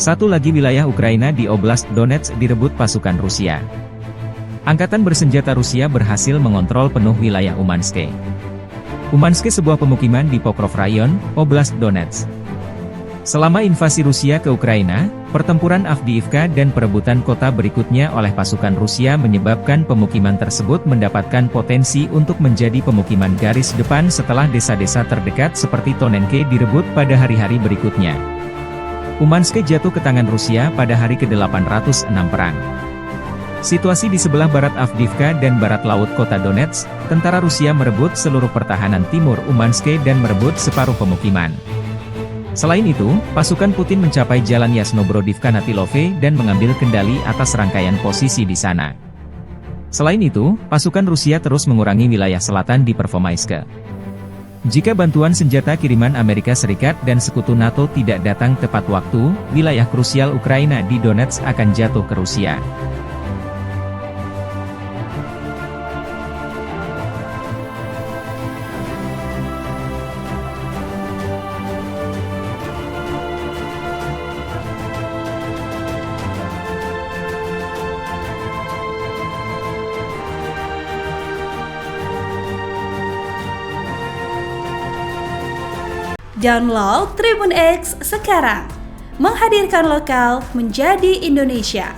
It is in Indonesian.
Satu lagi wilayah Ukraina di Oblast Donetsk direbut pasukan Rusia. Angkatan bersenjata Rusia berhasil mengontrol penuh wilayah Umanske. Umanske sebuah pemukiman di Pokrov Rayon, Oblast Donetsk. Selama invasi Rusia ke Ukraina, pertempuran Avdiivka dan perebutan kota berikutnya oleh pasukan Rusia menyebabkan pemukiman tersebut mendapatkan potensi untuk menjadi pemukiman garis depan setelah desa-desa terdekat seperti Tonenke direbut pada hari-hari berikutnya. Umanske jatuh ke tangan Rusia pada hari ke-806 perang. Situasi di sebelah barat Avdiivka dan barat laut kota Donetsk, tentara Rusia merebut seluruh pertahanan timur Umanske dan merebut separuh pemukiman. Selain itu, pasukan Putin mencapai jalan Yasnobrodivka-Natilove dan mengambil kendali atas rangkaian posisi di sana. Selain itu, pasukan Rusia terus mengurangi wilayah selatan di Pervomaiske. Jika bantuan senjata kiriman Amerika Serikat dan sekutu NATO tidak datang tepat waktu, wilayah krusial Ukraina di Donetsk akan jatuh ke Rusia. Download Tribun X sekarang, menghadirkan lokal menjadi Indonesia.